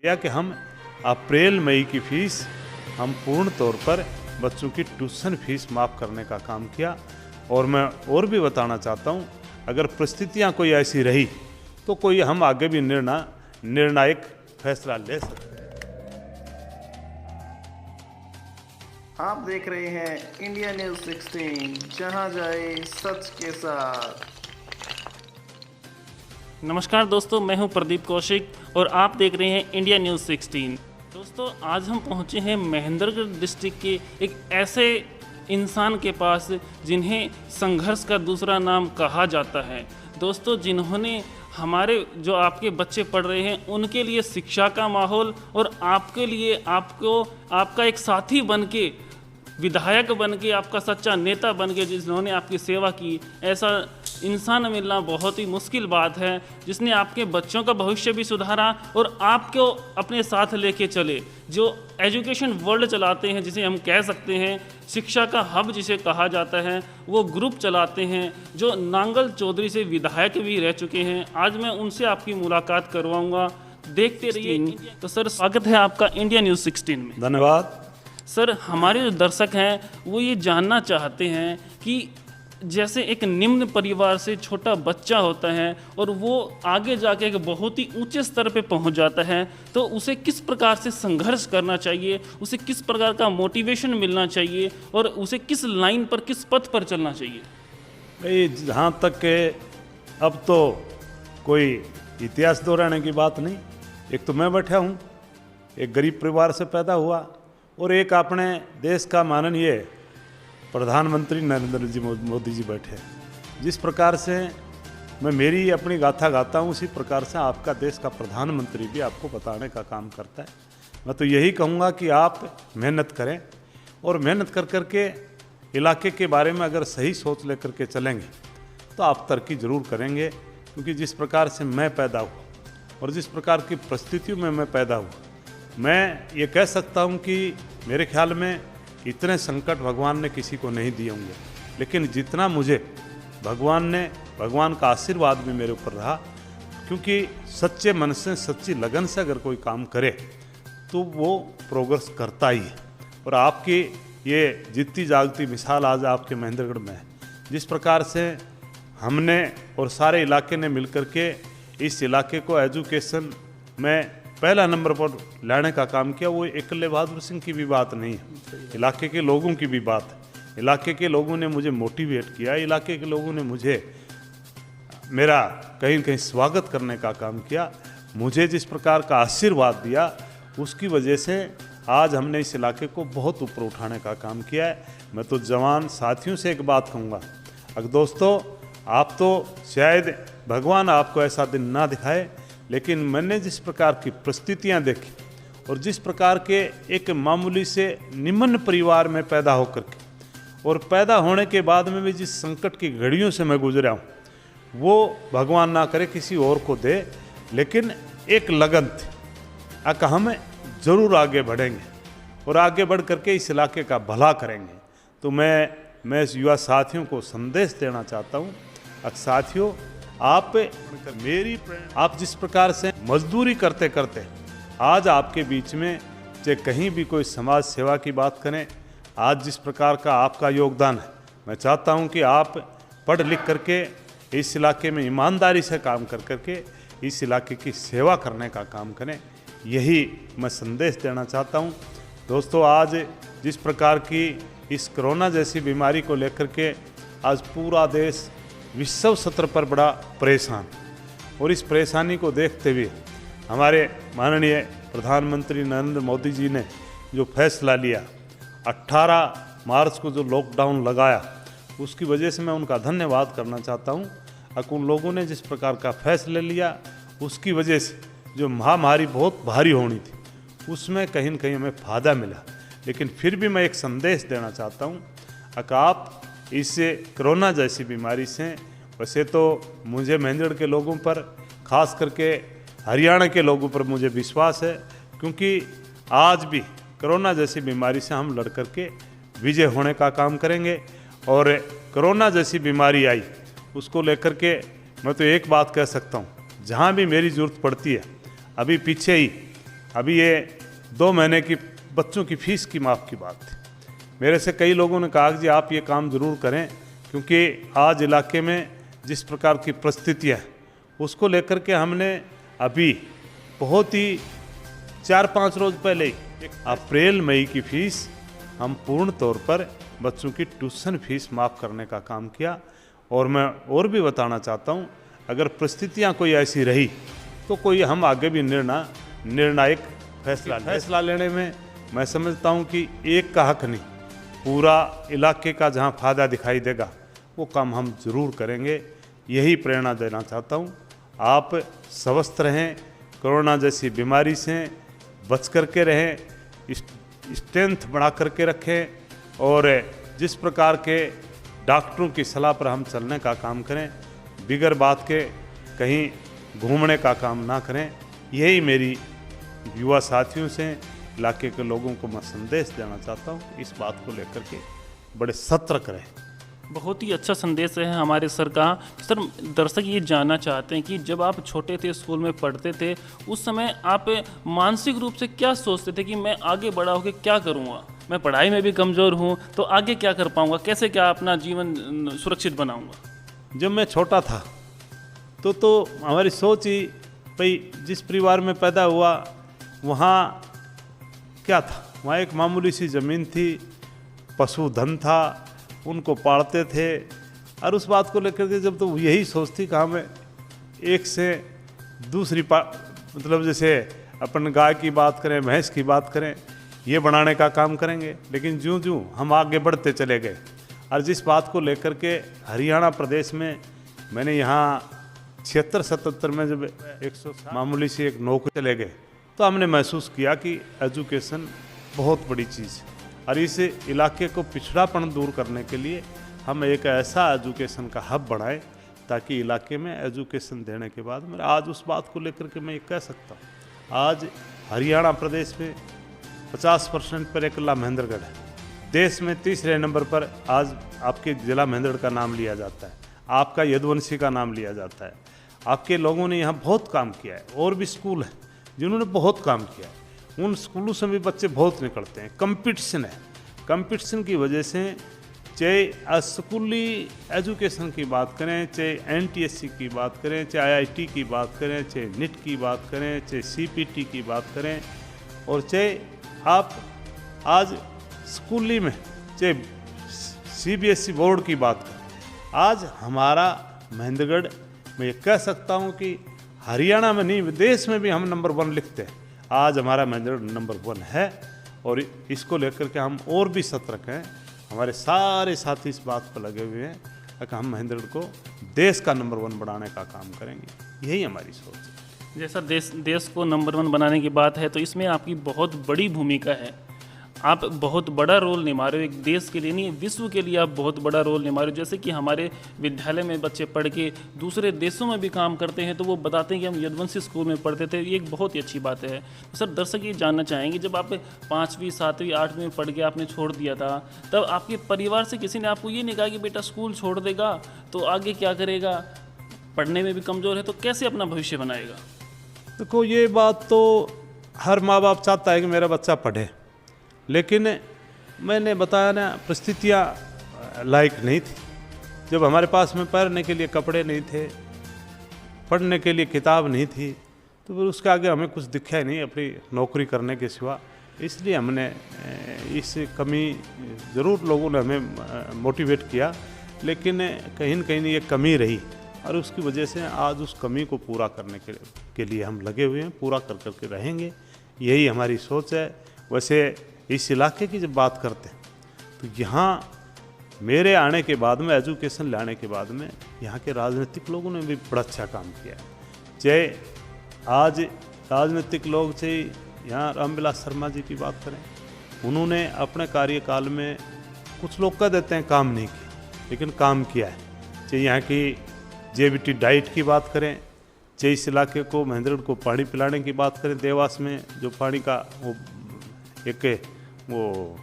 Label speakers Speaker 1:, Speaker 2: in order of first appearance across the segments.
Speaker 1: या कि हम अप्रैल मई की फीस हम पूर्ण तौर पर बच्चों की ट्यूशन फीस माफ़ करने का काम किया। और मैं और भी बताना चाहता हूँ, अगर परिस्थितियाँ कोई ऐसी रही तो कोई हम आगे भी निर्णायक फैसला ले सकते हैं।
Speaker 2: आप देख रहे हैं इंडिया न्यूज़ 16, जहां जाए सच के साथ।
Speaker 3: नमस्कार दोस्तों, मैं हूं प्रदीप कौशिक और आप देख रहे हैं इंडिया न्यूज़ 16। दोस्तों, आज हम पहुंचे हैं महेंद्रगढ़ डिस्ट्रिक्ट के एक ऐसे इंसान के पास जिन्हें संघर्ष का दूसरा नाम कहा जाता है। दोस्तों, जिन्होंने हमारे जो आपके बच्चे पढ़ रहे हैं उनके लिए शिक्षा का माहौल और आपके लिए आपका एक साथी बन के, विधायक बन के, आपका सच्चा नेता बन के जिन्होंने आपकी सेवा की, ऐसा इंसान मिलना बहुत ही मुश्किल बात है, जिसने आपके बच्चों का भविष्य भी सुधारा और आपको अपने साथ लेके चले। जो एजुकेशन वर्ल्ड चलाते हैं, जिसे हम कह सकते हैं शिक्षा का हब जिसे कहा जाता है, वो ग्रुप चलाते हैं, जो नांगल चौधरी से विधायक भी रह चुके हैं। आज मैं उनसे आपकी मुलाकात करवाऊंगा, देखते रहिए। तो सर, स्वागत है आपका इंडिया न्यूज़ 16 में।
Speaker 1: धन्यवाद।
Speaker 3: सर, हमारे जो दर्शक हैं वो ये जानना चाहते हैं कि जैसे एक निम्न परिवार से छोटा बच्चा होता है और वो आगे जाके एक बहुत ही ऊंचे स्तर पे पहुंच जाता है, तो उसे किस प्रकार से संघर्ष करना चाहिए, उसे किस प्रकार का मोटिवेशन मिलना चाहिए और उसे किस लाइन पर, किस पथ पर चलना चाहिए?
Speaker 1: भाई, जहाँ तक के अब तो कोई इतिहास दोहराने की बात नहीं। एक तो मैं बैठा हूँ, एक गरीब परिवार से पैदा हुआ, और एक अपने देश का माननीय प्रधानमंत्री नरेंद्र जी मोदी जी बैठे। जिस प्रकार से मैं मेरी अपनी गाथा गाता हूँ, उसी प्रकार से आपका देश का प्रधानमंत्री भी आपको बताने का काम करता है। मैं तो यही कहूँगा कि आप मेहनत करें, और मेहनत कर कर के इलाके के बारे में अगर सही सोच लेकर के चलेंगे तो आप तरक्की ज़रूर करेंगे। क्योंकि जिस प्रकार से मैं पैदा हुआ और जिस प्रकार की परिस्थितियों में मैं पैदा हुआ, मैं ये कह सकता हूँ कि मेरे ख्याल में इतने संकट भगवान ने किसी को नहीं दिए होंगे, लेकिन जितना मुझे भगवान का आशीर्वाद भी मेरे ऊपर रहा। क्योंकि सच्चे मन से, सच्ची लगन से अगर कोई काम करे तो वो प्रोग्रेस करता ही है। और आपकी ये जीती जागती मिसाल आज आपके महेंद्रगढ़ में है। जिस प्रकार से हमने और सारे इलाके ने मिलकर के इस इलाके को एजुकेशन में पहला नंबर पर लाने का काम किया, वो एकल्ले बहादुर सिंह की भी बात नहीं है, इलाके के लोगों की भी बात है। इलाके के लोगों ने मुझे मोटिवेट किया, इलाके के लोगों ने मुझे मेरा कहीं न कहीं स्वागत करने का काम किया। मुझे जिस प्रकार का आशीर्वाद दिया, उसकी वजह से आज हमने इस इलाके को बहुत ऊपर उठाने का काम किया है। मैं तो जवान साथियों से एक बात कहूँगा, अगर दोस्तों आप तो शायद भगवान आपको ऐसा दिन ना दिखाए, लेकिन मैंने जिस प्रकार की परिस्थितियां देखी और जिस प्रकार के एक मामूली से निम्न परिवार में पैदा होकर के, और पैदा होने के बाद में भी जिस संकट की घड़ियों से मैं गुजरा हूँ, वो भगवान ना करे किसी और को दे, लेकिन एक लगन थी कि हम ज़रूर आगे बढ़ेंगे और आगे बढ़ करके इस इलाके का भला करेंगे। तो मैं इस युवा साथियों को संदेश देना चाहता हूँ, साथियों आप जिस प्रकार से मजदूरी करते करते आज आपके बीच में चाहे कहीं भी कोई समाज सेवा की बात करें, आज जिस प्रकार का आपका योगदान है, मैं चाहता हूं कि आप पढ़ लिख करके इस इलाके में ईमानदारी से काम कर करके इस इलाके की सेवा करने का काम करें। यही मैं संदेश देना चाहता हूं। दोस्तों, आज जिस प्रकार की इस कोरोना जैसी बीमारी को लेकर के आज पूरा देश विश्व स्तर पर बड़ा परेशान, और इस परेशानी को देखते हुए हमारे माननीय प्रधानमंत्री नरेंद्र मोदी जी ने जो फैसला लिया, 18 मार्च को जो लॉकडाउन लगाया, उसकी वजह से मैं उनका धन्यवाद करना चाहता हूँ। उन लोगों ने जिस प्रकार का फैसला लिया, उसकी वजह से जो महामारी बहुत भारी होनी थी, उसमें कहीं न कहीं हमें फ़ायदा मिला। लेकिन फिर भी मैं एक संदेश देना चाहता हूँ कि आप इससे कोरोना जैसी बीमारी से, वैसे तो मुझे महेंद्रगढ़ के लोगों पर, खास करके हरियाणा के लोगों पर मुझे विश्वास है, क्योंकि आज भी कोरोना जैसी बीमारी से हम लड़ कर के विजय होने का काम करेंगे। और कोरोना जैसी बीमारी आई, उसको लेकर के मैं तो एक बात कह सकता हूँ, जहाँ भी मेरी ज़रूरत पड़ती है, अभी पीछे ही अभी ये 2 महीने की बच्चों की फीस की माफ़ की बात थी। मेरे से कई लोगों ने कहा कि जी आप ये काम ज़रूर करें, क्योंकि आज इलाके में जिस प्रकार की परिस्थितियाँ हैं उसको लेकर के हमने अभी बहुत ही 4-5 रोज़ पहले ही अप्रैल मई की फ़ीस हम पूर्ण तौर पर बच्चों की ट्यूशन फीस माफ़ करने का काम किया। और मैं और भी बताना चाहता हूँ, अगर परिस्थितियाँ कोई ऐसी रही तो कोई हम आगे भी निर्णायक फैसला लेने में मैं समझता हूँ कि एक का हक नहीं, पूरा इलाके का जहाँ फ़ायदा दिखाई देगा वो काम हम ज़रूर करेंगे। यही प्रेरणा देना चाहता हूँ। आप स्वस्थ रहें, कोरोना जैसी बीमारी से बच करके रहें, स्ट्रेंथ बढ़ा करके रखें और जिस प्रकार के डॉक्टरों की सलाह पर हम चलने का काम करें, बिगर बात के कहीं घूमने का काम ना करें। यही मेरी युवा साथियों से, इलाके के लोगों को मैं संदेश देना चाहता हूँ। इस बात को लेकर के बड़े सतर्क रहें।
Speaker 3: बहुत ही अच्छा संदेश है हमारे सर का। सर, दर्शक ये जानना चाहते हैं कि जब आप छोटे थे, स्कूल में पढ़ते थे, उस समय आप मानसिक रूप से क्या सोचते थे कि मैं आगे बड़ा होकर क्या करूँगा, मैं पढ़ाई में भी कमज़ोर हूँ तो आगे क्या कर पाऊँगा, कैसे क्या अपना जीवन सुरक्षित बनाऊँगा?
Speaker 1: जब मैं छोटा था तो हमारी सोच ही भाई जिस परिवार में पैदा हुआ वहाँ क्या था, वहाँ एक मामूली सी ज़मीन थी, पशुधन था, उनको पालते थे। और उस बात को लेकर के जब तो यही सोचती कि हमें एक से दूसरी मतलब जैसे अपन गाय की बात करें, भैंस की बात करें, ये बनाने का काम करेंगे। लेकिन ज्यों-ज्यों हम आगे बढ़ते चले गए और जिस बात को लेकर के हरियाणा प्रदेश में मैंने यहाँ 76-77 में जब 100 मामूली सी एक नौकरी चले गए तो हमने महसूस किया कि एजुकेशन बहुत बड़ी चीज़ है। और इस इलाके को पिछड़ापन दूर करने के लिए हम एक ऐसा एजुकेशन का हब बनाए ताकि इलाके में एजुकेशन देने के बाद मेरा आज उस बात को लेकर के मैं ये कह सकता हूँ, आज हरियाणा प्रदेश में 50% पर एक जिला महेंद्रगढ़ है। देश में तीसरे नंबर पर आज आपके जिला महेंद्रगढ़ का नाम लिया जाता है, आपका यदुवंशी का नाम लिया जाता है। आपके लोगों ने यहाँ बहुत काम किया है। और भी स्कूल हैं जिन्होंने बहुत काम किया है, उन स्कूलों से भी बच्चे बहुत निकलते हैं। कंपटीशन है, कंपटीशन की वजह से चाहे स्कूली एजुकेशन की बात करें, चाहे NTSC की बात करें, चाहे IIT की बात करें, चाहे NIT की बात करें, चाहे CPT की बात करें, और चाहे आप आज स्कूली में चाहे CBSE बोर्ड की बात करें, आज हमारा महेंद्रगढ़, मैं ये कह सकता हूँ कि हरियाणा में नहीं देश में भी हम नंबर 1 लिखते हैं। आज हमारा महेंद्रगढ़ नंबर 1 है और इसको लेकर के हम और भी सतर्क हैं। हमारे सारे साथी इस बात पर लगे हुए हैं कि हम महेंद्रगढ़ को देश का नंबर 1 बनाने का काम करेंगे। यही हमारी सोच है।
Speaker 3: जैसा देश को नंबर 1 बनाने की बात है तो इसमें आपकी बहुत बड़ी भूमिका है। आप बहुत बड़ा रोल निभा रहे हो, एक देश के लिए नहीं विश्व के लिए आप बहुत बड़ा रोल निभा रहे हो। जैसे कि हमारे विद्यालय में बच्चे पढ़ के दूसरे देशों में भी काम करते हैं तो वो बताते हैं कि हम यदुवंशी स्कूल में पढ़ते थे। ये एक बहुत ही अच्छी बात है। तो सर, दर्शक ये जानना चाहेंगे, जब आप 5वीं 7वीं 8वीं में पढ़ के आपने छोड़ दिया था, तब आपके परिवार से किसी ने आपको ये नहीं कहा कि बेटा स्कूल छोड़ देगा तो आगे क्या करेगा, पढ़ने में भी कमज़ोर है तो कैसे अपना भविष्य बनाएगा?
Speaker 1: देखो, ये बात तो हर माँ बाप चाहता है कि मेरा बच्चा पढ़े, लेकिन मैंने बताया ना, परिस्थितियाँ लायक नहीं थी। जब हमारे पास में पहनने के लिए कपड़े नहीं थे, पढ़ने के लिए किताब नहीं थी, तो फिर उसके आगे हमें कुछ दिखा ही नहीं अपनी नौकरी करने के सिवा। इसलिए हमने इस कमी, ज़रूर लोगों ने हमें मोटिवेट किया, लेकिन कहीं न कहीं ये कमी रही और उसकी वजह से आज उस कमी को पूरा करने के लिए हम लगे हुए हैं, पूरा कर कर के रहेंगे। यही हमारी सोच है। वैसे इस इलाके की जब बात करते हैं तो यहाँ मेरे आने के बाद में, एजुकेशन लाने के बाद में, यहाँ के राजनीतिक लोगों ने भी बड़ा अच्छा काम किया है। चाहे आज राजनीतिक लोग, चाहे यहाँ रामविलास शर्मा जी की बात करें, उन्होंने अपने कार्यकाल में, कुछ लोग कह देते हैं काम नहीं किया, लेकिन काम किया है। चाहे यहाँ की JBT डाइट की बात करें, चाहे इस इलाके को, महेंद्रगढ़ को पानी पिलाने की बात करें, देवास में जो पानी का वो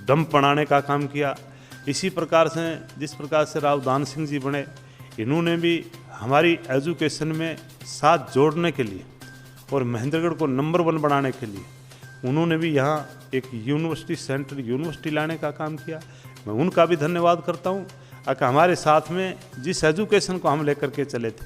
Speaker 1: डंप बनाने का काम किया। इसी प्रकार से जिस प्रकार से राव दान सिंह जी बने, इन्होंने भी हमारी एजुकेशन में साथ जोड़ने के लिए और महेंद्रगढ़ को नंबर 1 बनाने के लिए उन्होंने भी यहाँ एक यूनिवर्सिटी, सेंट्रल यूनिवर्सिटी लाने का काम किया। मैं उनका भी धन्यवाद करता हूँ। कि हमारे साथ में जिस एजुकेशन को हम लेकर के चले थे,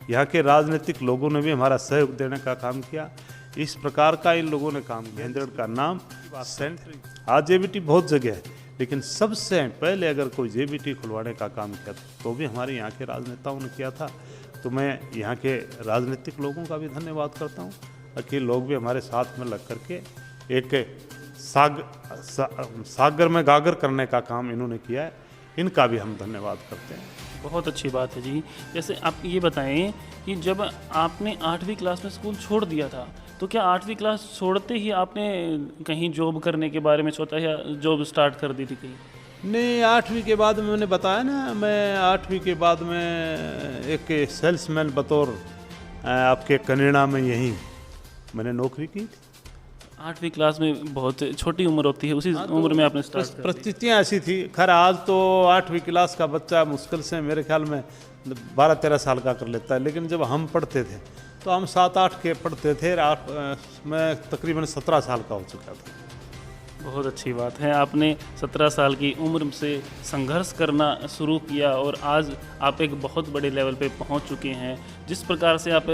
Speaker 1: यहाँ के राजनीतिक लोगों ने भी हमारा सहयोग देने का काम किया। इस प्रकार का इन लोगों ने काम किया। महेंद्रगढ़ का नाम सेंट्रल, आज JBT बहुत जगह है, लेकिन सबसे पहले अगर कोई JBT खुलवाने का काम किया तो भी हमारे यहाँ के राजनेताओं ने किया था। तो मैं यहाँ के राजनीतिक लोगों का भी धन्यवाद करता हूँ कि लोग भी हमारे साथ में लग करके एक सागर में गागर करने का काम इन्होंने किया है। इनका भी हम धन्यवाद करते हैं।
Speaker 3: बहुत अच्छी बात है जी। जैसे आप ये बताएं कि जब आपने 8वीं क्लास में स्कूल छोड़ दिया था, तो क्या 8वीं क्लास छोड़ते ही आपने कहीं जॉब करने के बारे में सोचा या जॉब स्टार्ट कर दी थी कहीं?
Speaker 1: नहीं, 8वीं के बाद में मैंने बताया ना, मैं 8वीं के बाद में एक सेल्समैन बतौर आपके कनेडा में यहीं मैंने नौकरी की थी।
Speaker 3: 8वीं क्लास में बहुत छोटी उम्र होती है, उसी उम्र में आपने स्टार्ट कर दिया।
Speaker 1: परिस्थितियाँ ऐसी थी। खैर आज तो 8वीं क्लास का बच्चा मुश्किल से मेरे ख्याल में 12-13 साल का कर लेता है, लेकिन जब हम पढ़ते थे तो हम 7-8 के पढ़ते थे। मैं तकरीबन 17 साल का हो चुका था।
Speaker 3: बहुत अच्छी बात है, आपने 17 साल की उम्र से संघर्ष करना शुरू किया और आज आप एक बहुत बड़े लेवल पे पहुंच चुके हैं। जिस प्रकार से आप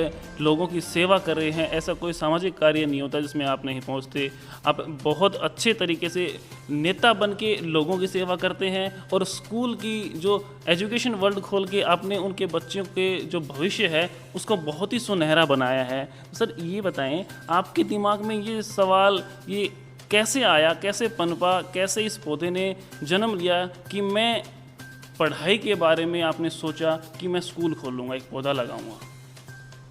Speaker 3: लोगों की सेवा कर रहे हैं, ऐसा कोई सामाजिक कार्य नहीं होता जिसमें आप नहीं पहुंचते। आप बहुत अच्छे तरीके से नेता बन के लोगों की सेवा करते हैं और स्कूल की जो एजुकेशन वर्ल्ड खोल के आपने उनके बच्चों के जो भविष्य है उसको बहुत ही सुनहरा बनाया है। सर ये बताएं, आपके दिमाग में ये सवाल ये कैसे आया, कैसे पनपा, कैसे इस पौधे ने जन्म लिया कि मैं पढ़ाई के बारे में आपने सोचा कि मैं स्कूल खोलूँगा, एक पौधा लगाऊंगा?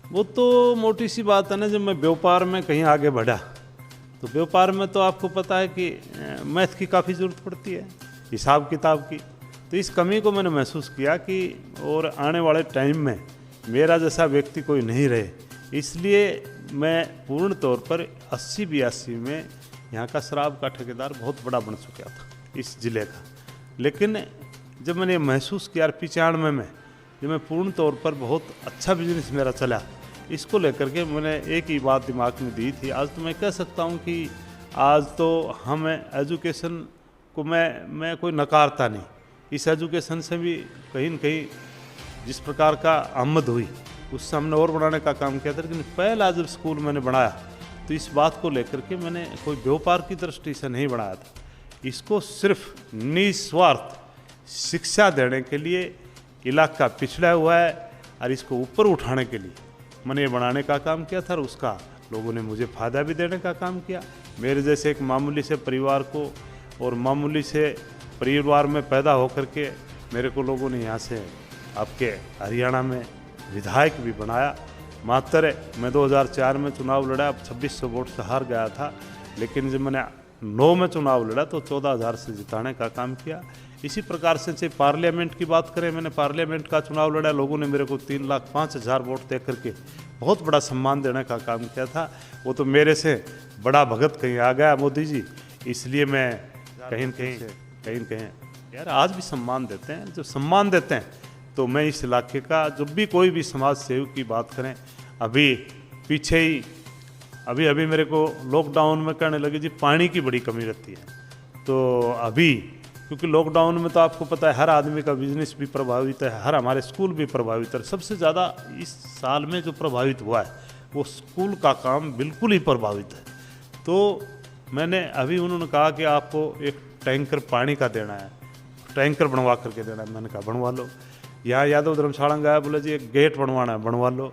Speaker 1: वो तो मोटी सी बात है ना, जब मैं व्यापार में कहीं आगे बढ़ा तो व्यापार में तो आपको पता है कि मैथ की काफ़ी ज़रूरत पड़ती है, हिसाब किताब की। तो इस कमी को मैंने महसूस किया कि और आने वाले टाइम में मेरा जैसा व्यक्ति कोई नहीं रहे, इसलिए मैं पूर्ण तौर पर 80-82 में यहाँ का शराब का ठेकेदार बहुत बड़ा बन चुका था इस ज़िले का। लेकिन जब मैंने महसूस किया 95 में जब मैं पूर्ण तौर पर बहुत अच्छा बिजनेस मेरा चला, इसको लेकर के मैंने एक ही बात दिमाग में दी थी। आज तो मैं कह सकता हूँ कि आज तो हम एजुकेशन को मैं कोई नकारता नहीं। इस एजुकेशन से भी कहीं न कहीं जिस प्रकार का आमद हुई उससे हमने और बढ़ाने का काम किया था। लेकिन पहला जब स्कूल मैंने बनाया तो इस बात को लेकर के मैंने कोई व्यापार की दृष्टि से नहीं बनाया था। इसको सिर्फ निस्वार्थ शिक्षा देने के लिए, इलाका पिछड़ा हुआ है और इसको ऊपर उठाने के लिए मैंने ये बनाने का काम किया था। और उसका लोगों ने मुझे फ़ायदा भी देने का काम किया। मेरे जैसे एक मामूली से परिवार को और मामूली से परिवार में पैदा होकर के मेरे को लोगों ने यहाँ से आपके हरियाणा में विधायक भी बनाया। मात्र मैं 2004 में चुनाव लड़ा, 2600 वोट से हार गया था। लेकिन जब मैंने 9 में चुनाव लड़ा तो 14,000 से जिताने का काम किया। इसी प्रकार से पार्लियामेंट की बात करें, मैंने पार्लियामेंट का चुनाव लड़ा, लोगों ने मेरे को 3,05,000 वोट दे करके बहुत बड़ा सम्मान देने का काम किया था। वो तो मेरे से बड़ा भगत कहीं आ गया मोदी जी, इसलिए मैं कहीं न कहीं यार आज भी सम्मान देते हैं। जब सम्मान देते हैं तो मैं इस इलाके का जब भी कोई भी समाज सेवक की बात करें, अभी पीछे ही अभी मेरे को लॉकडाउन में कहने लगे जी पानी की बड़ी कमी रहती है। तो अभी क्योंकि लॉकडाउन में तो आपको पता है हर आदमी का बिजनेस भी प्रभावित है, हर हमारे स्कूल भी प्रभावित है। सबसे ज़्यादा इस साल में जो प्रभावित हुआ है वो स्कूल का काम बिल्कुल ही प्रभावित है। तो मैंने अभी उन्होंने कहा कि आपको एक टैंकर पानी का देना है, टैंकर बनवा करके देना है। मैंने कहा बनवा लो। यहाँ यादव धर्मशाला गया, बोले जी एक गेट बनवाना है, बनवा लो।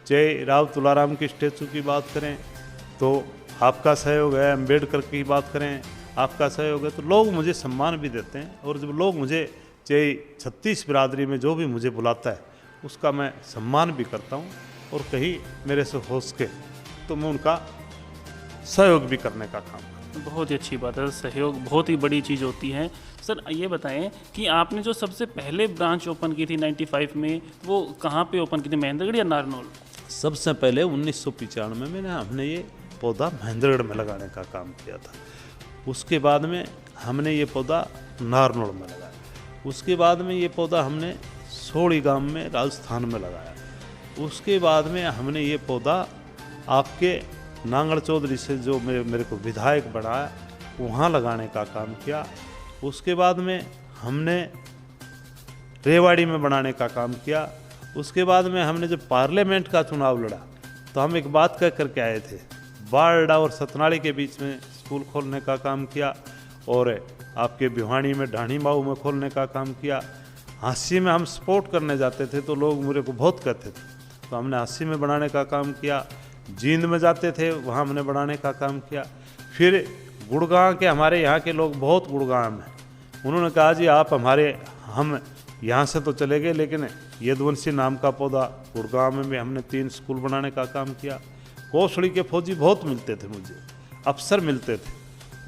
Speaker 1: चाहे राव तुलाराम की स्टेचू की बात करें तो आपका सहयोग है, अम्बेडकर की बात करें आपका सहयोग है। तो लोग मुझे सम्मान भी देते हैं और जब लोग मुझे चाहे 36 बिरादरी में जो भी मुझे बुलाता है उसका मैं सम्मान भी करता हूँ और कहीं मेरे से हो सके तो मैं उनका सहयोग भी करने का काम करता हूँ।
Speaker 3: बहुत ही अच्छी बात है, सहयोग बहुत ही बड़ी चीज़ होती है। सर ये बताएं कि आपने जो सबसे पहले ब्रांच ओपन की थी 95 में, वो कहाँ पे ओपन की थी, महेंद्रगढ़ या नारनौल?
Speaker 1: सबसे पहले 1995 में हमने ये पौधा महेंद्रगढ़ में लगाने का काम किया था। उसके बाद में हमने ये पौधा नारनौल में लगाया। उसके बाद में ये पौधा हमने सोड़ी गांव में राजस्थान में लगाया। उसके बाद में हमने ये पौधा आपके नांगड़ चौधरी से जो मेरे को विधायक बनाया वहाँ लगाने का काम किया। उसके बाद में हमने रेवाड़ी में बनाने का काम किया। उसके बाद में हमने जब पार्लियामेंट का चुनाव लड़ा तो हम एक बात कह करके आए थे, बारडा और सतनाड़ी के बीच में स्कूल खोलने का काम किया और आपके भिवानी में ढाणी माऊ में खोलने का काम किया। हांसी में हम सपोर्ट करने जाते थे तो लोग मेरे को बहुत कहते थे, तो हमने हांसी में बनाने का काम किया। जींद में जाते थे वहाँ हमने बनाने का काम किया। फिर गुड़गांव के हमारे यहाँ के लोग बहुत गुड़गांव में, उन्होंने कहा जी आप हम यहाँ से तो चले गए लेकिन यदुवंशी नाम का पौधा गुड़गांव में भी हमने 3 स्कूल बनाने का काम किया। कोसड़ी के फौजी बहुत मिलते थे मुझे, अफसर मिलते थे,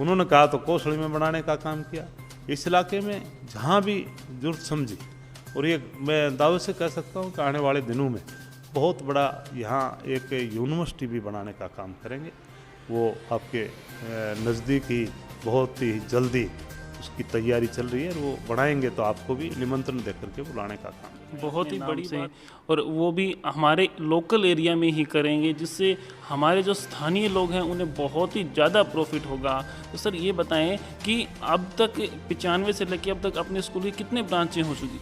Speaker 1: उन्होंने कहा तो कोसड़ी में बनाने का काम किया। इस इलाके में जहाँ भी जरूरत समझी, और ये मैं दावे से कह सकता हूँ कि आने वाले दिनों में बहुत बड़ा यहाँ एक यूनिवर्सिटी भी बनाने का काम करेंगे। वो आपके नज़दीक ही बहुत ही जल्दी उसकी तैयारी चल रही है, और वो बनाएंगे तो आपको भी निमंत्रण दे करके बुलाने का काम
Speaker 3: बहुत ही बड़ी बात, और वो भी हमारे लोकल एरिया में ही करेंगे, जिससे हमारे जो स्थानीय लोग हैं उन्हें बहुत ही ज़्यादा प्रॉफिट होगा। तो सर ये बताएं कि अब तक 95 से लेकर अब तक अपने स्कूल की कितने ब्रांचें हो चुकी?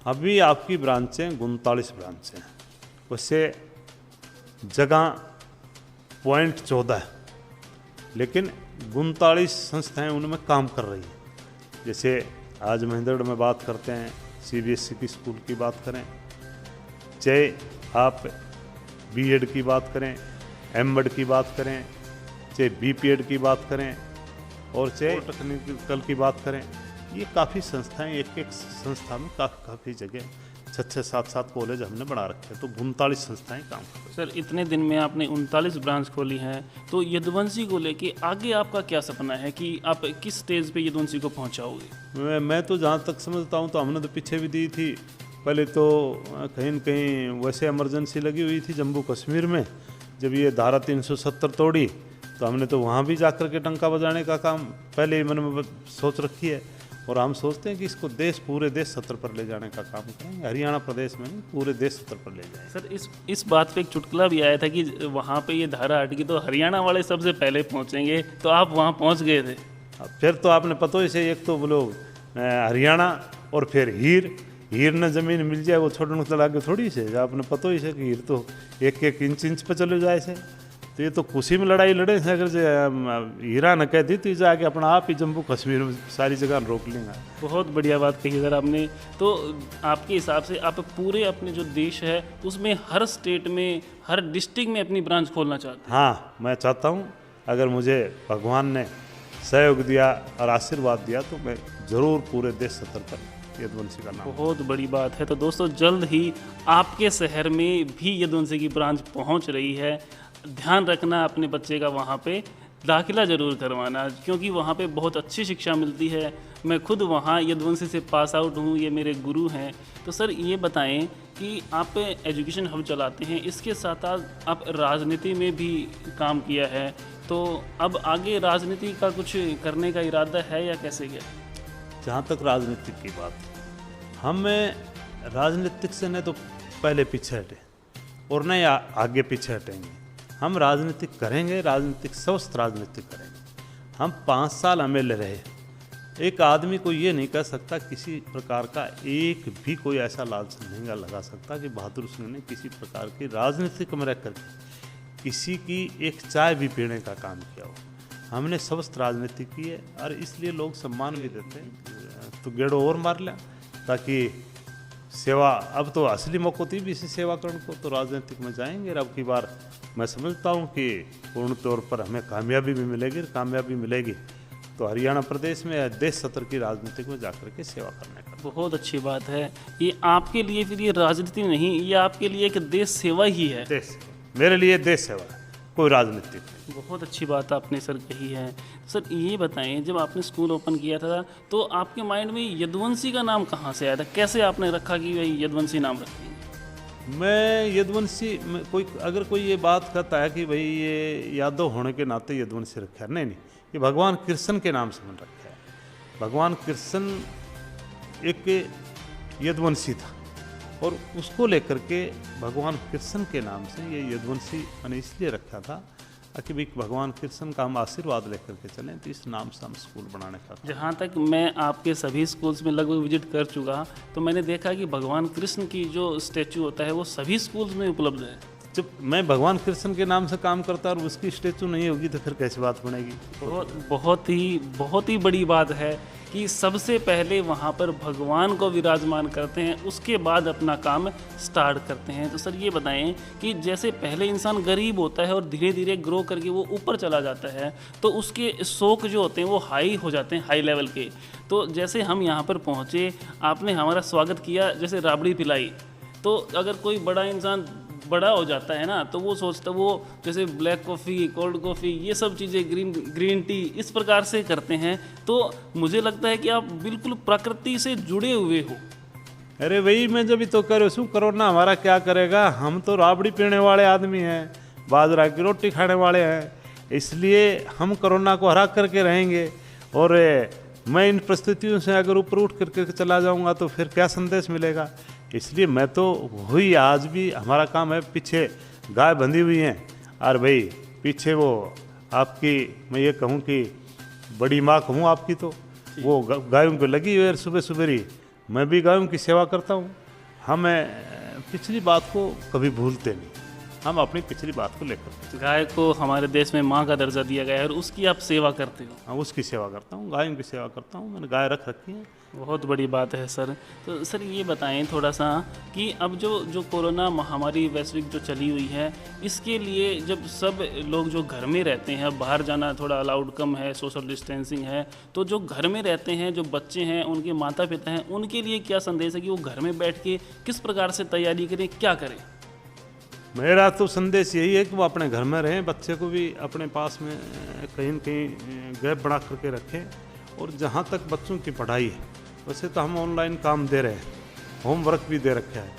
Speaker 1: अभी आपकी ब्रांचें 39 ब्रांचें हैं, उससे जगह पॉइंट 14 है, लेकिन 39 संस्थाएं उनमें काम कर रही हैं। जैसे आज महेंद्रगढ़ में बात करते हैं, CBSE की स्कूल की बात करें, चाहे आप B.Ed की बात करें, M.Ed की बात करें, चाहे B.Ped की बात करें, और चाहे टेक्निकल की बात करें, ये काफ़ी संस्थाएं, एक एक संस्था में काफ़ी जगह 6-6, 7-7 कॉलेज हमने बना रखे हैं, तो 39 संस्थाएं काम कर रही हैं।
Speaker 3: सर इतने दिन में आपने 39 ब्रांच खोली हैं, तो यदुवंशी को लेके आगे आपका क्या सपना है कि आप किस स्टेज पे यदुवंशी को पहुंचाओगे?
Speaker 1: मैं तो जहाँ तक समझता हूँ तो हमने तो पीछे भी दी थी, पहले तो कहीं न कहीं वैसे इमरजेंसी लगी हुई थी जम्मू कश्मीर में, जब ये धारा 370 तोड़ी तो हमने तो वहाँ भी जा कर के डंका बजाने का काम पहले ही मन में सोच रखी है, और हम सोचते हैं कि इसको पूरे देश सत्र पर ले जाने का काम करेंगे। हरियाणा प्रदेश में नहीं, पूरे देश सत्र पर ले जाएंगे।
Speaker 3: सर इस बात पे एक चुटकुला भी आया था कि वहाँ पे ये धारा हट गई तो हरियाणा वाले सबसे पहले पहुँचेंगे, तो आप वहाँ पहुँच गए थे।
Speaker 1: फिर तो आपने पता ही से, एक तो बोलो हरियाणा और फिर हीर न जमीन मिल जाए वो छोड़ने तो लागे थोड़ी से, आपने पता ही से कि हीर तो एक इंच पे चले जाए से, तो ये तो खुशी में लड़ाई लड़े थे। अगर हीरा न कह दी तो जाके अपना आप ही जम्मू कश्मीर में सारी जगह रोक लेंगे।
Speaker 3: बहुत बढ़िया बात कही सर आपने। तो आपके हिसाब से आप पूरे अपने जो देश है उसमें हर स्टेट में, हर डिस्ट्रिक्ट में अपनी ब्रांच खोलना चाहते हैं?
Speaker 1: हाँ, मैं चाहता हूँ, अगर मुझे भगवान ने सहयोग दिया और आशीर्वाद दिया तो मैं ज़रूर पूरे देश सत्र पर यदुवंशी का नाम।
Speaker 3: बहुत बड़ी बात है। तो दोस्तों जल्द ही आपके शहर में भी यदुवंशी की ब्रांच पहुंच रही है। ध्यान रखना अपने बच्चे का वहाँ पे दाखिला ज़रूर करवाना, क्योंकि वहाँ पे बहुत अच्छी शिक्षा मिलती है। मैं खुद वहाँ यदुवंशी से पास आउट हूँ, ये मेरे गुरु हैं। तो सर ये बताएं कि आप एजुकेशन हब चलाते हैं, इसके साथ साथ आप राजनीति में भी काम किया है, तो अब आगे राजनीति का कुछ करने का इरादा है या कैसे क्या?
Speaker 1: जहाँ तक राजनीतिक की बात, हम राजनीतिक से न तो पहले पीछे हटे और न आगे पीछे हटेंगे। हम राजनीतिक करेंगे, राजनीतिक स्वस्थ राजनीतिक करेंगे। हम 5 साल MLA रहे, एक आदमी को ये नहीं कह सकता, किसी प्रकार का एक भी कोई ऐसा लालच नहीं लगा सकता कि बहादुर सिंह ने किसी प्रकार की राजनीतिक में रह करके किसी की एक चाय भी पीने का काम किया हो। हमने स्वस्थ राजनीति की है और इसलिए लोग सम्मान भी देते हैं। तो गेड़ो और मार लिया ताकि सेवा, अब तो असली मौका थी भी इसी सेवा करने को, तो राजनीतिक में जाएंगे। और अब की बार मैं समझता हूँ कि पूर्ण तौर पर हमें कामयाबी भी मिलेगी। कामयाबी मिलेगी तो हरियाणा प्रदेश में देश सत्र की राजनीतिक में जाकर के सेवा करने का।
Speaker 3: बहुत अच्छी बात है। ये आपके लिए फिर ये राजनीति नहीं, ये आपके लिए एक देश सेवा ही है।
Speaker 1: देश, मेरे लिए देश सेवा है, कोई राजनीतिक नहीं।
Speaker 3: बहुत अच्छी बात आपने सर कही है। सर ये बताएं, जब आपने स्कूल ओपन किया था तो आपके माइंड में यदुवंशी का नाम कहाँ से आया था? कैसे आपने रखा कि भाई यदुवंशी नाम रखेंगे?
Speaker 1: मैं यदुवंशी, अगर कोई ये बात कहता है कि भाई ये यादव होने के नाते यदुवंशी रखा है, नहीं, ये भगवान कृष्ण के नाम से मैंने रखा है। भगवान कृष्ण एक यदुवंशी था और उसको लेकर के भगवान कृष्ण के नाम से ये यदुवंशी मैंने इसलिए रखा था कि भाई भगवान कृष्ण का हम आशीर्वाद लेकर के चलें, तो इस नाम से हम स्कूल बनाने का।
Speaker 3: जहाँ तक मैं आपके सभी स्कूल्स में लगभग विजिट कर चुका, तो मैंने देखा कि भगवान कृष्ण की जो स्टैचू होता है वो सभी स्कूल्स में उपलब्ध है।
Speaker 1: जब मैं भगवान कृष्ण के नाम से काम करता और उसकी स्टैचू नहीं होगी तो फिर कैसी बात बनेगी।
Speaker 3: बहुत ही बड़ी बात है कि सबसे पहले वहाँ पर भगवान को विराजमान करते हैं, उसके बाद अपना काम स्टार्ट करते हैं। तो सर ये बताएं कि जैसे पहले इंसान गरीब होता है और धीरे धीरे ग्रो करके वो ऊपर चला जाता है, तो उसके शौक जो होते हैं वो हाई हो जाते हैं, हाई लेवल के। तो जैसे हम यहाँ पर पहुँचे, आपने हमारा स्वागत किया, जैसे राबड़ी पिलाई, तो अगर कोई बड़ा इंसान बड़ा हो जाता है ना, तो वो सोचता, वो जैसे ब्लैक कॉफ़ी, कोल्ड कॉफ़ी, ये सब चीज़ें, ग्रीन टी, इस प्रकार से करते हैं। तो मुझे लगता है कि आप बिल्कुल प्रकृति से जुड़े हुए हो।
Speaker 1: अरे वही मैं जब तो कह रहा हूँ, कोरोना हमारा क्या करेगा, हम तो राबड़ी पीने वाले आदमी हैं, बाजरा की रोटी खाने वाले हैं, इसलिए हम कोरोना को हरा करके रहेंगे। और मैं इन परिस्थितियों से अगर ऊपर उठ करके चला जाऊंगा तो फिर क्या संदेश मिलेगा। इसलिए मैं तो वही, आज भी हमारा काम है, पीछे गाय बंधी हुई हैं और भाई पीछे वो आपकी, मैं ये कहूँ कि बड़ी माँ कहूँ आपकी, तो वो गायों पे लगी हुई है सुबह सुबह ही। मैं भी गायों की सेवा करता हूँ। हमें पिछली बात को कभी भूलते नहीं, हम अपनी पिछली बात को लेकर।
Speaker 3: गाय को हमारे देश में माँ का दर्जा दिया गया है और उसकी आप सेवा करते हो।
Speaker 1: हाँ, उसकी सेवा करता हूँ, गायों की सेवा करता हूँ, मैंने गाय रख रखी है।
Speaker 3: बहुत बड़ी बात है सर। तो सर ये बताएं थोड़ा सा कि अब जो कोरोना महामारी वैश्विक जो चली हुई है, इसके लिए जब सब लोग जो घर में रहते हैं, अब बाहर जाना थोड़ा अलाउड कम है, सोशल डिस्टेंसिंग है, तो जो घर में रहते हैं, जो बच्चे हैं, उनके माता पिता हैं, उनके लिए क्या संदेश है कि वो घर में बैठ के किस प्रकार से तैयारी करें, क्या करें?
Speaker 1: मेरा तो संदेश यही है कि वो अपने घर में रहें, बच्चे को भी अपने पास में कहीं न कहीं गैप बना करके रखें। और जहाँ तक बच्चों की पढ़ाई है, वैसे तो हम ऑनलाइन काम दे रहे हैं, होमवर्क भी दे रखा है,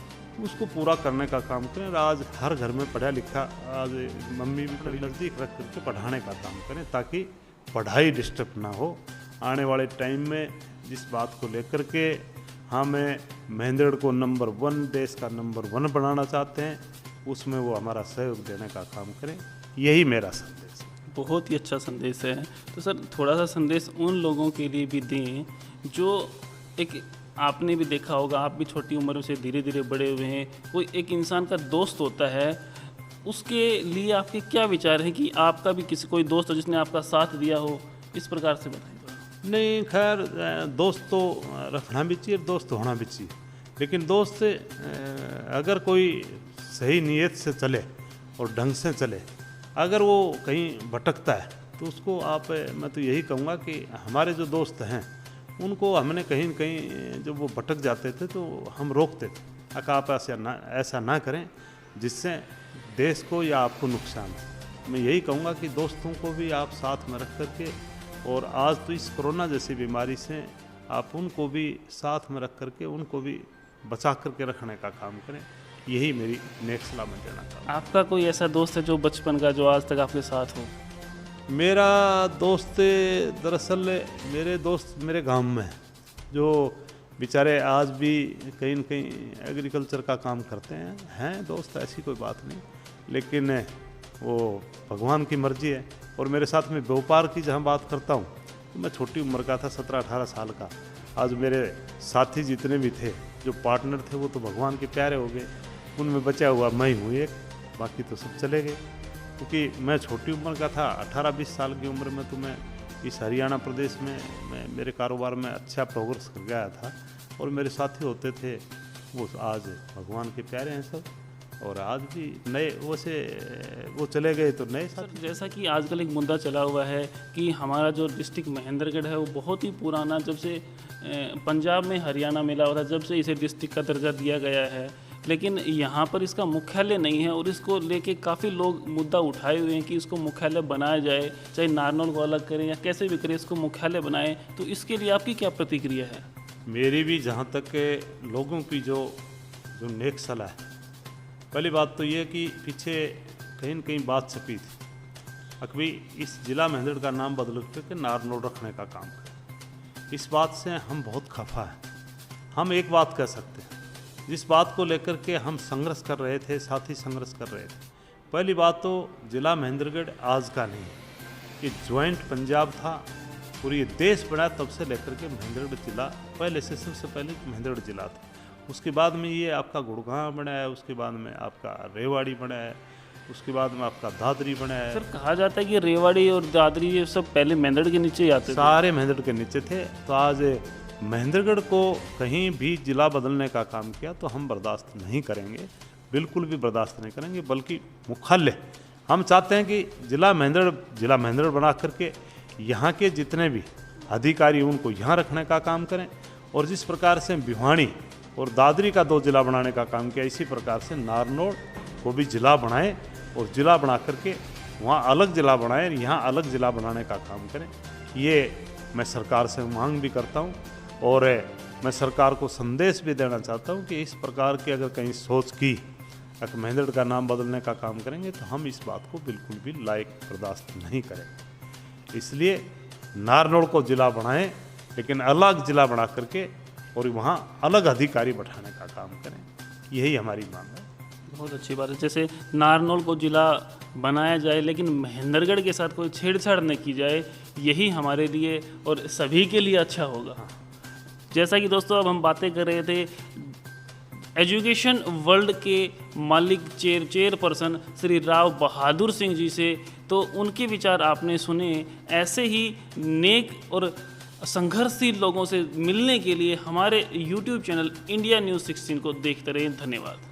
Speaker 1: उसको पूरा करने का काम करें। आज हर घर में पढ़ा लिखा, आज मम्मी भी कभी नज़दीक रख करके पढ़ाने का काम करें, ताकि पढ़ाई डिस्टर्ब ना हो। आने वाले टाइम में जिस बात को लेकर के हमें महेंद्रगढ़ को नंबर 1, देश का नंबर 1 बनाना चाहते हैं, उसमें वो हमारा सहयोग देने का काम करें, यही मेरा संदेश है।
Speaker 3: बहुत ही अच्छा संदेश है। तो सर थोड़ा सा संदेश उन लोगों के लिए भी दें जो आपने भी देखा होगा, आप भी छोटी उम्र से धीरे धीरे बड़े हुए हैं, कोई एक इंसान का दोस्त होता है, उसके लिए आपके क्या विचार हैं कि आपका भी कोई दोस्त हो जिसने आपका साथ दिया हो, इस प्रकार से बताइए।
Speaker 1: नहीं, खैर दोस्त तो रखना भी चाहिए, दोस्त होना भी चाहिए, लेकिन दोस्त अगर कोई सही नीयत से चले और ढंग से चले, अगर वो कहीं भटकता है तो उसको आप, मैं तो यही कहूँगा कि हमारे जो दोस्त हैं उनको हमने कहीं न कहीं जब वो भटक जाते थे तो हम रोकते थे, आप ऐसा ना करें जिससे देश को या आपको नुकसान हो। मैं यही कहूँगा कि दोस्तों को भी आप साथ में रख करके, और आज तो इस कोरोना जैसी बीमारी से आप उनको भी साथ में रख करके उनको भी बचा करके रखने का काम करें, यही मेरी नेक सलाह मैं देना चाहता हूँ।
Speaker 3: आपका कोई ऐसा दोस्त है जो बचपन का, जो आज तक आपके साथ हो?
Speaker 1: मेरा दोस्त, दरअसल मेरे दोस्त मेरे गांव में हैं, जो बेचारे आज भी कहीं न कहीं एग्रीकल्चर का काम करते हैं दोस्त, ऐसी कोई बात नहीं, लेकिन वो भगवान की मर्जी है। और मेरे साथ में व्यापार की जहाँ बात करता हूँ, तो मैं छोटी उम्र का था, 17-18 साल का। आज मेरे साथी जितने भी थे, जो पार्टनर थे, वो तो भगवान के प्यारे हो गए, उनमें बचा हुआ मैं ही हूँ एक, बाकी तो सब चले गए। क्योंकि मैं छोटी उम्र का था, 18-20 साल की उम्र में तो मैं इस हरियाणा प्रदेश में मेरे कारोबार में अच्छा प्रोग्रेस कर गया था, और मेरे साथी होते थे, वो आज भगवान के प्यारे हैं सब, और आज भी नए, वैसे वो चले गए तो नए साथी।
Speaker 3: जैसा कि आजकल एक मुद्दा चला हुआ है कि हमारा जो डिस्ट्रिक्ट महेंद्रगढ़ है वो बहुत ही पुराना, जब से पंजाब में हरियाणा मिला हुआ था, जब से इसे डिस्ट्रिक्ट का दर्जा दिया गया है, लेकिन यहाँ पर इसका मुख्यालय नहीं है, और इसको लेके काफ़ी लोग मुद्दा उठाए हुए हैं कि इसको मुख्यालय बनाया जाए, चाहे नारनौल को अलग करें या कैसे भी करें, इसको मुख्यालय बनाएं। तो इसके लिए आपकी क्या प्रतिक्रिया है?
Speaker 1: मेरी भी जहाँ तक लोगों की जो नेक सलाह है, पहली बात तो ये कि पीछे कहीं न कहीं बात छपी थी, अकभी इस जिला महेंद्रगढ़ का नाम बदल करके नारनौल रखने का काम करें। इस बात से हम बहुत खफा हैं। हम एक बात कह सकते हैं, जिस बात को लेकर के हम संघर्ष कर रहे थे, साथी संघर्ष कर रहे थे। पहली बात तो जिला महेंद्रगढ़ आज का नहीं, ये ज्वाइंट पंजाब था, पूरी देश बना तब से लेकर के महेंद्रगढ़ जिला पहले से, सबसे पहले महेंद्रगढ़ जिला था। उसके बाद में ये आपका गुड़गांव बना है, उसके बाद में आपका रेवाड़ी बना है, उसके बाद में आपका दादरी बना है।
Speaker 3: सर कहा जाता है कि रेवाड़ी और दादरी ये सब पहले महेंद्रगढ़ के नीचे ही आते थे।
Speaker 1: सारे महेंद्रगढ़ के नीचे थे। तो आज महेंद्रगढ़ को कहीं भी जिला बदलने का काम किया तो हम बर्दाश्त नहीं करेंगे, बिल्कुल भी बर्दाश्त नहीं करेंगे। बल्कि मुख्यालय हम चाहते हैं कि जिला महेंद्रगढ़ बना करके यहाँ के जितने भी अधिकारी उनको यहाँ रखने का काम करें, और जिस प्रकार से भिवानी और दादरी का 2 जिला बनाने का काम किया, इसी प्रकार से नारनौल को भी जिला बनाएं और जिला बना करके वहाँ अलग जिला बनाएं, यहाँ अलग जिला बनाने का काम करें। ये मैं सरकार से मांग भी करता हूँ, और मैं सरकार को संदेश भी देना चाहता हूँ कि इस प्रकार की अगर कहीं सोच की अगर महेंद्रगढ़ का नाम बदलने का काम करेंगे तो हम इस बात को बिल्कुल भी लायक बर्दाश्त नहीं करेंगे। इसलिए नारनौल को जिला बनाएं, लेकिन अलग जिला बना करके और वहाँ अलग अधिकारी बैठाने का काम करें, यही हमारी मांग है।
Speaker 3: बहुत अच्छी बात है। जैसे नारनौल को जिला बनाया जाए लेकिन महेंद्रगढ़ के साथ कोई छेड़छाड़ न की जाए, यही हमारे लिए और सभी के लिए अच्छा होगा। जैसा कि दोस्तों अब हम बातें कर रहे थे एजुकेशन वर्ल्ड के मालिक चेयरपर्सन श्री राव बहादुर सिंह जी से, तो उनके विचार आपने सुने। ऐसे ही नेक और संघर्षशील लोगों से मिलने के लिए हमारे YouTube चैनल इंडिया न्यूज़ 16 को देखते रहें। धन्यवाद।